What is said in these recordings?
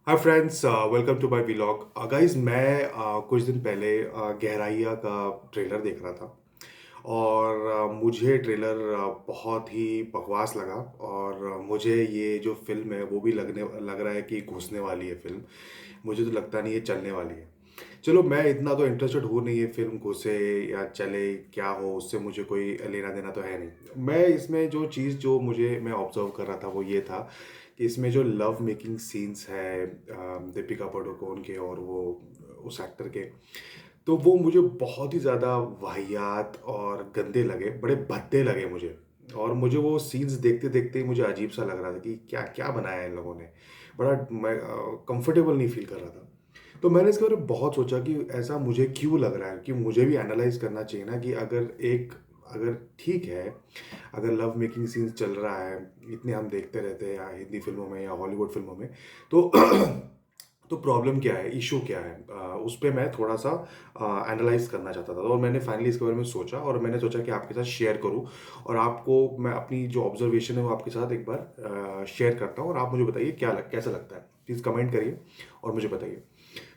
Hi friends, welcome to my vlog. Guys, मैं कुछ दिन पहले गहराइया का ट्रेलर देख रहा था और मुझे ट्रेलर बहुत ही बकवास लगा। और मुझे ये जो फिल्म है वो भी लग रहा है कि घुसने वाली है फिल्म। मुझे तो लगता नहीं है चलने वाली है। चलो, मैं इतना तो इंटरेस्टेड हूँ नहीं, ये फिल्म घुसे या चले क्या हो उससे मुझे कोई लेना देना तो है नहीं। मैं इसमें जो चीज़ जो मुझे मैं ऑब्जर्व कर रहा था वो ये था कि इसमें जो लव मेकिंग सीन्स है दीपिका पादुकोण के और वो उस एक्टर के, तो वो मुझे बहुत ही ज़्यादा वाहियात और गंदे लगे, बड़े भद्दे लगे मुझे। और मुझे वो सीन्स देखते देखते ही मुझे अजीब सा लग रहा था कि क्या क्या बनाया है इन लोगों ने। बड़ा मैं कंफर्टेबल नहीं फील कर रहा था। तो मैंने इसके बारे में बहुत सोचा कि ऐसा मुझे क्यों लग रहा है, कि मुझे भी एनालाइज करना चाहिए ना कि अगर ठीक है, अगर लव मेकिंग सीन्स चल रहा है, इतने हम देखते रहते हैं या हिंदी फिल्मों में या हॉलीवुड फिल्मों में, तो तो प्रॉब्लम क्या है, इशू क्या है, उस पे मैं थोड़ा सा एनालाइज करना चाहता था। और मैंने फाइनली इसके बारे में सोचा और मैंने सोचा कि आपके साथ शेयर करूं और आपको मैं अपनी जो ऑब्जर्वेशन है वो आपके साथ एक बार शेयर करता हूं और आप मुझे बताइए कैसा लगता है। प्लीज़ कमेंट करिए और मुझे बताइए।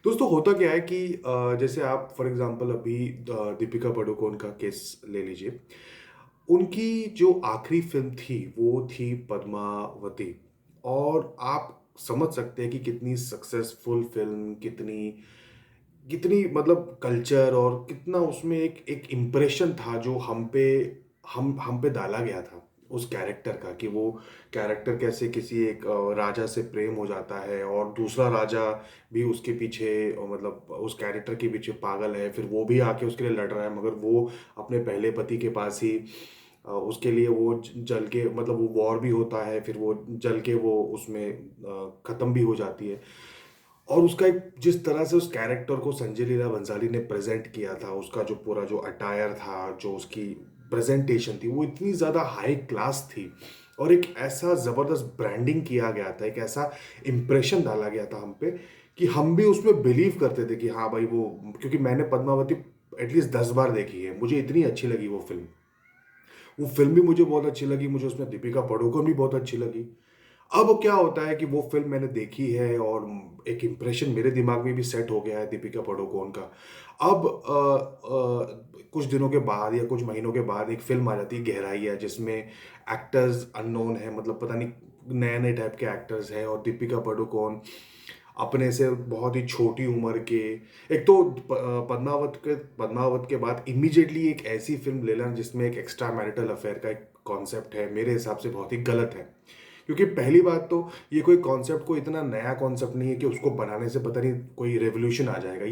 दोस्तों, होता क्या है कि जैसे आप फॉर एग्जांपल अभी दीपिका पादुकोण का केस ले लीजिए। उनकी जो आखिरी फ़िल्म थी, वो थी पद्मावती। और आप समझ सकते हैं कि कितनी सक्सेसफुल फ़िल्म, कितनी कितनी मतलब कल्चर और कितना उसमें एक एक इम्प्रेशन था जो हम पे डाला गया था उस कैरेक्टर का, कि वो कैरेक्टर कैसे किसी एक राजा से प्रेम हो जाता है और दूसरा राजा भी उसके पीछे मतलब उस कैरेक्टर के पीछे पागल है, फिर वो भी आके उसके लिए लड़ रहा है, मगर वो अपने पहले पति के पास ही उसके लिए वो जल के मतलब वो वॉर भी होता है, फिर वो जल के वो उसमें ख़त्म भी हो जाती है। और उसका एक जिस तरह से उस कैरेक्टर को संजय लीला भंसाली ने प्रेजेंट किया था, उसका जो पूरा जो अटायर था, जो उसकी प्रेजेंटेशन थी, वो इतनी ज़्यादा हाई क्लास थी। और एक ऐसा ज़बरदस्त ब्रांडिंग किया गया था, एक ऐसा इम्प्रेशन डाला गया था हम पे कि हम भी उसमें बिलीव करते थे कि हाँ भाई वो, क्योंकि मैंने पद्मावती एटलीस्ट 10 बार देखी है, मुझे इतनी अच्छी लगी वो फिल्म। वो फिल्म भी मुझे बहुत अच्छी लगी, मुझे उसमें दीपिका पादुकोण भी बहुत अच्छी लगी। अब क्या होता है कि वो फ़िल्म मैंने देखी है और एक इम्प्रेशन मेरे दिमाग में भी सेट हो गया है दीपिका पादुकोण का। अब कुछ दिनों के बाद या कुछ महीनों के बाद एक फ़िल्म आ जाती है गहराइयाँ, जिसमें एक्टर्स अननोन हैं, मतलब पता नहीं नए-नए टाइप के एक्टर्स हैं और दीपिका पादुकोण अपने से बहुत ही छोटी उम्र के। एक तो पद्मावत के बाद इमीडिएटली एक ऐसी फ़िल्म ले लेना जिसमें एक एक्स्ट्रा मैरिटल अफ़ेयर का एक कॉन्सेप्ट है, मेरे हिसाब से बहुत ही गलत है। क्योंकि पहली बात तो ये कोई कॉन्सेप्ट को इतना नया कॉन्सेप्ट नहीं है कि उसको बनाने से पता नहीं कोई रेवोल्यूशन आ जाएगा।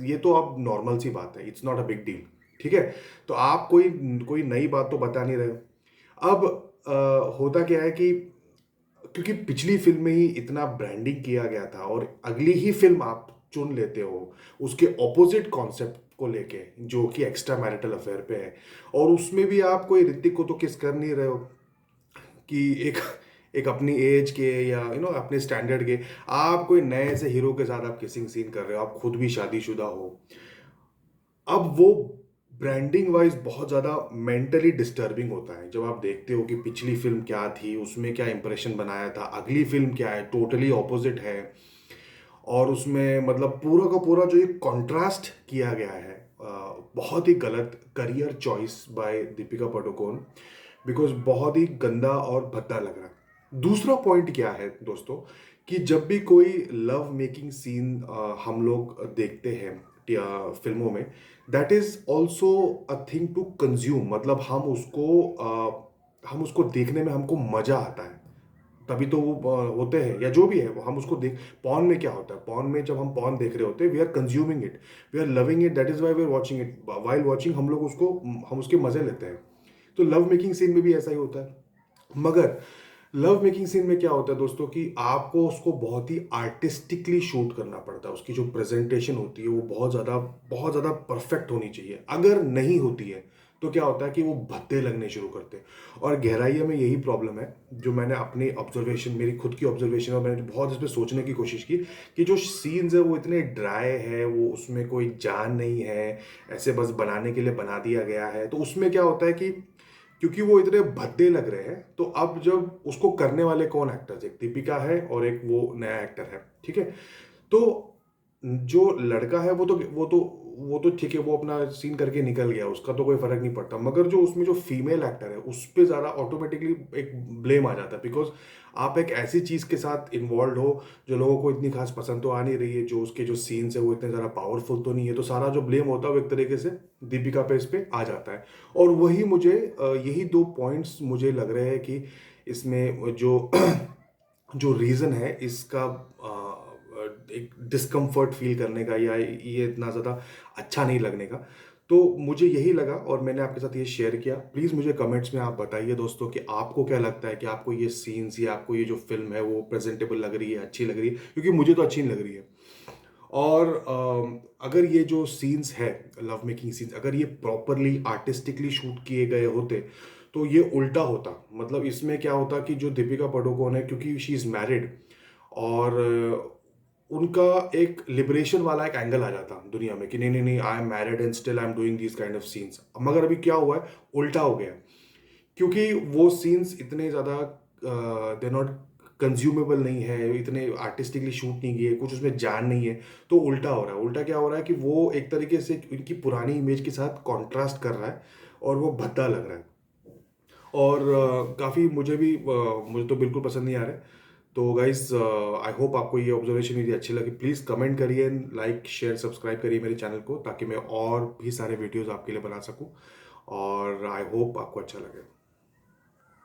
ये तो अब नॉर्मल सी बात है, it's not a big deal. ठीक है? तो आप कोई कोई नई बात तो बता नहीं रहे हो। अब होता क्या है कि क्योंकि पिछली फ़िल्म में ही इतना ब्रांडिंग किया गया था और अगली ही फ़िल्म आप चुन लेते हो उसके ऑपोज़िट कॉन्सेप्ट को लेके, जो कि एक्स्ट्रा मैरिटल अफ़ेयर पे है। और उसमें भी आप कोई ऋतिक को तो किस कर नहीं रहे हो कि एक एक अपनी एज के या अपने स्टैंडर्ड के, आप कोई नए से हीरो के साथ आप किसिंग सीन कर रहे हो, आप खुद भी शादीशुदा हो। अब वो ब्रांडिंग वाइज बहुत ज़्यादा मेंटली डिस्टर्बिंग होता है जब आप देखते हो कि पिछली फिल्म क्या थी, उसमें क्या इंप्रेशन बनाया था, अगली फिल्म क्या है, टोटली ऑपोजिट है। और उसमें मतलब पूरा का पूरा जो एक कॉन्ट्रास्ट किया गया है, बहुत ही गलत career choice by Deepika Padukone, because बहुत ही गंदा और भद्दा लग रहा है। दूसरा पॉइंट क्या है दोस्तों, कि जब भी कोई लव मेकिंग सीन हम लोग देखते हैं या फिल्मों में, that is also a thing to consume, मतलब हम उसको देखने में हमको मजा आता है। तभी तो वो होते हैं या जो भी है वो हम उसको देख। पॉर्न में क्या होता है, पॉर्न में जब हम पॉर्न देख रहे होते हैं, we are consuming it, we are loving it, that is why we are watching it. While watching हम लोग उसको हम उसके मजे लेते हैं। तो लव मेकिंग सीन में भी ऐसा ही होता है। मगर लव मेकिंग सीन में क्या होता है दोस्तों, कि आपको उसको बहुत ही आर्टिस्टिकली शूट करना पड़ता है, उसकी जो प्रेजेंटेशन होती है वो बहुत ज़्यादा परफेक्ट होनी चाहिए। अगर नहीं होती है तो क्या होता है कि वो भद्दे लगने शुरू करते हैं। और गहराइयों में यही प्रॉब्लम है, जो मैंने अपनी ऑब्जर्वेशन, मेरी खुद की ऑब्जर्वेशन, और मैंने बहुत इस पर सोचने की कोशिश की कि जो सीन्स है वो इतने ड्राई है, वो उसमें कोई जान नहीं है, ऐसे बस बनाने के लिए बना दिया गया है। तो उसमें क्या होता है कि क्योंकि वो इतने भद्दे लग रहे हैं। तो अब जब उसको करने वाले कौन एक्टर्स, एक दीपिका है और एक वो नया एक्टर है, ठीक है। तो जो लड़का है वो तो ठीक है, वो अपना सीन करके निकल गया, उसका तो कोई फर्क नहीं पड़ता। मगर जो उसमें जो फीमेल एक्टर है उस पे ज़्यादा ऑटोमेटिकली एक ब्लेम आ जाता है, बिकॉज आप एक ऐसी चीज़ के साथ इन्वॉल्व हो जो लोगों को इतनी खास पसंद तो आ नहीं रही है, जो उसके जो सीन्स है वो इतने ज़्यादा पावरफुल तो नहीं है, तो सारा जो ब्लेम होता है वो एक तरीके से दीपिका पे इस पे आ जाता है। और वही मुझे यही दो पॉइंट्स मुझे लग रहे हैं कि इसमें जो जो रीज़न है इसका एक डिस्कम्फर्ट फील करने का, या ये इतना ज़्यादा अच्छा नहीं लगने का। तो मुझे यही लगा और मैंने आपके साथ ये शेयर किया। प्लीज़ मुझे कमेंट्स में आप बताइए दोस्तों कि आपको क्या लगता है, कि आपको ये सीन्स या आपको ये जो फ़िल्म है वो प्रेज़ेंटेबल लग रही है, अच्छी लग रही है? क्योंकि मुझे तो अच्छी नहीं लग रही है। और अगर ये जो सीन्स है, लव मेकिंग सीन्स, अगर ये प्रॉपरली आर्टिस्टिकली शूट किए गए होते तो ये उल्टा होता। मतलब इसमें क्या होता कि जो दीपिका पादुकोण है, क्योंकि शी इज़ मैरिड, और उनका एक लिबरेशन वाला एक एंगल आ जाता दुनिया में कि नहीं नहीं नहीं, I am married and still I am doing these kind of scenes. मगर अभी क्या हुआ है, उल्टा हो गया। क्योंकि वो सीन्स इतने ज़्यादा दे नॉट कंज्यूमेबल नहीं है, इतने आर्टिस्टिकली शूट नहीं किए, कुछ उसमें जान नहीं है। तो उल्टा हो रहा है। उल्टा क्या हो रहा है कि वो एक तरीके से उनकी पुरानी इमेज के साथ कॉन्ट्रास्ट कर रहा है और वो भद्दा लग रहा है। और काफ़ी मुझे तो बिल्कुल पसंद नहीं आ रहा है। तो गाइज़, आई होप आपको ये ऑब्जर्वेशन मेरी अच्छी लगी। प्लीज़ कमेंट करिए, लाइक शेयर सब्सक्राइब करिए मेरे चैनल को, ताकि मैं और भी सारे वीडियोज़ आपके लिए बना सकूँ। और आई होप आपको अच्छा लगे।